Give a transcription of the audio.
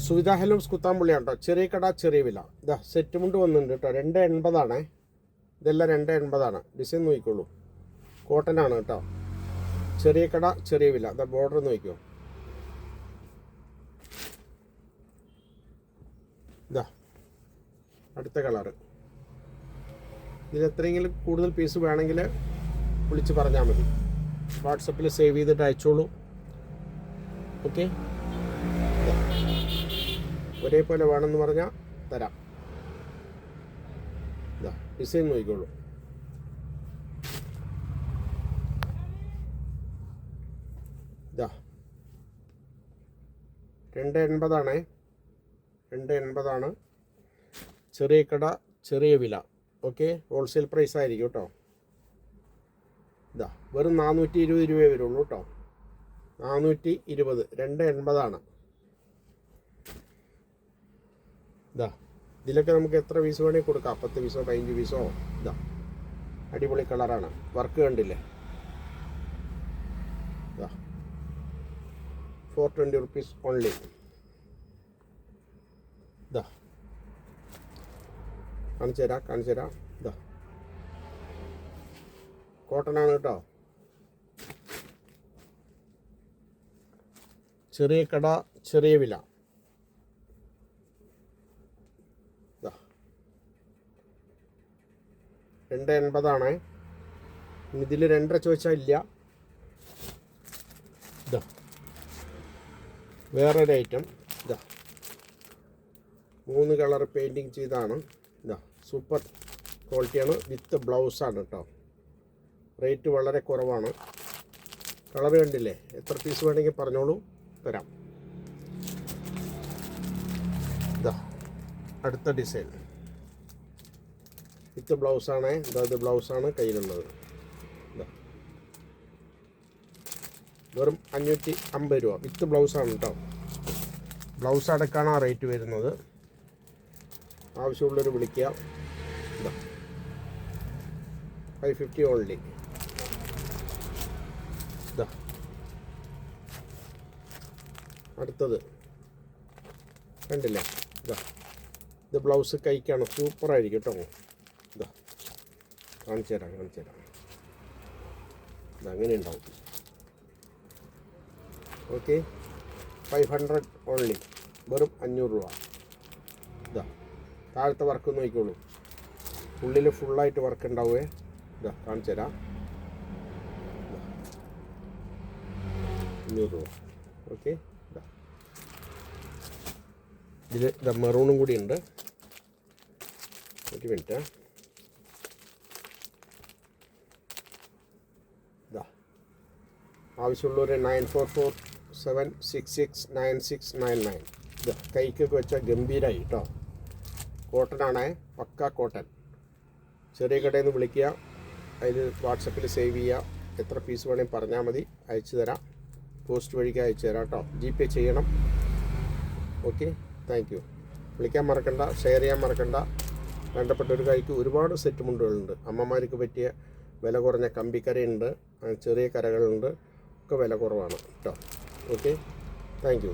സുവിധ ഹെലൂസ് കുത്താമ്പുള്ളിയാണ് കേട്ടോ. ചെറിയ കട ചെറിയ വില. ഇതാ സെറ്റ് മുണ്ട് വന്നിട്ടുണ്ട് കേട്ടോ. 280 ഇതെല്ലാം 280. ഡിസൈൻ നോക്കിക്കോളൂ. കോട്ടൺ ആണ് കേട്ടോ. ചെറിയ കട ചെറിയ വില. ഇതാ ബോർഡർ നോക്കിക്കോ. ഇതാ അടുത്ത കളറ്. ഇതിൽ എത്രയെങ്കിലും കൂടുതൽ പീസ് വേണമെങ്കിൽ വിളിച്ച് പറഞ്ഞാൽ മതി. വാട്സപ്പിൽ സേവ് ചെയ്തിട്ട് അയച്ചോളൂ. ഓക്കെ, ഒരേപോലെ വേണമെന്ന് പറഞ്ഞാൽ തരാം. ഇതാ ഡിസൈൻ നോക്കിക്കോളൂ. ഇതാ 280 280. ചെറിയ കട ചെറിയ വില. ഓക്കെ, ഹോൾസെയിൽ പ്രൈസ് ആയിരിക്കും കേട്ടോ. ഇതാ വെറും 420 രൂപയെ വരുള്ളൂ കേട്ടോ. 420. 280. ഇതാ ഇതിലൊക്കെ നമുക്ക് എത്ര പീസ് വേണമെങ്കിൽ കൊടുക്കാം. 10 പീസോ 15 പീസോ. ഇതാ അടിപൊളി കളറാണ്. വർക്ക് കണ്ടില്ലേ? ഇതാ 420 റുപ്പീസ് ഓൺലി. ഇതാ കാണിച്ചു തരാം. ഇതാ കോട്ടൺ ആണ് കേട്ടോ. ചെറിയ കട ചെറിയ വില. 280. ഇതിൽ 2.5 ചോദിച്ചാൽ ഇല്ല. ഇതാ വേറൊരു ഐറ്റം. ഇതാ 3 കളർ പെയിൻറ്റിങ് ചെയ്താണ്. ഇതാ സൂപ്പർ ക്വാളിറ്റിയാണ്. വിത്ത് ബ്ലൗസാണ് കേട്ടോ. റേറ്റ് വളരെ കുറവാണ്. കളർ കണ്ടില്ലേ? എത്ര പീസ് വേണമെങ്കിൽ പറഞ്ഞോളൂ, തരാം. ഇതാ അടുത്ത ഡിസൈൻ വിത്ത് ബ്ലൗസാണ്. ഇത് ബ്ലൗസാണ് കയ്യിലുള്ളത്. ഇതാ വെറും 550 രൂപ വിത്ത് ബ്ലൗസാണ് കേട്ടോ. ബ്ലൗസ് അടക്കാണ് ആ റേറ്റ് വരുന്നത്. ആവശ്യമുള്ളവർ വിളിക്കുക. ഇതാ 550 ഓൺലി. ഇതാ അടുത്തത് കണ്ടില്ലേ? ഇതാ ഇത് ബ്ലൗസ് കൈക്കാണ്. സൂപ്പറായിരിക്കും കേട്ടോ. ഇതാ കാണിച്ചു തരാം. ഇതങ്ങനെ ഉണ്ടാവും. Okay, 500 only. വെറും 500 രൂപ. ഇതാ താഴത്തെ വർക്ക് നോക്കിക്കോളൂ. ഉള്ളിൽ ഫുള്ളായിട്ട് വർക്ക് ഉണ്ടാവുമേ. ഇതാ കാണിച്ചു തരാം. 500 രൂപ. ഓക്കെ, ഇതിൽ ഇതാ മെറൂണും കൂടി ഉണ്ട്. ഒരു മിനിറ്റ്. ഇതാ ആവശ്യമുള്ളവർ 9447669699. ഇതാ കൈക്കൊക്കെ വെച്ചാൽ ഗംഭീരമായി കേട്ടോ. കോട്ടനാണേ, പക്ക കോട്ടൺ. ചെറിയ കടയിൽ നിന്ന് വിളിക്കുക. അതിൽ വാട്സപ്പിൽ സേവ് ചെയ്യുക. എത്ര പീസ് വേണമെങ്കിൽ പറഞ്ഞാൽ മതി, അയച്ചു തരാം. പോസ്റ്റ് വഴിക്ക് അയച്ചു തരാം കേട്ടോ. GP ചെയ്യണം. Okay, thank you. വിളിക്കാൻ മറക്കണ്ട, ഷെയർ ചെയ്യാൻ മറക്കണ്ട. വേണ്ടപ്പെട്ട ഒരു കൈക്ക് ഒരുപാട് സെറ്റ് മുണ്ടുകളുണ്ട്. അമ്മമാർക്ക് പറ്റിയ വില കുറഞ്ഞ കമ്പിക്കരയുണ്ട്, ചെറിയ കരകളുണ്ട്. ഒക്കെ വില കുറവാണ് കേട്ടോ. Okay, thank you.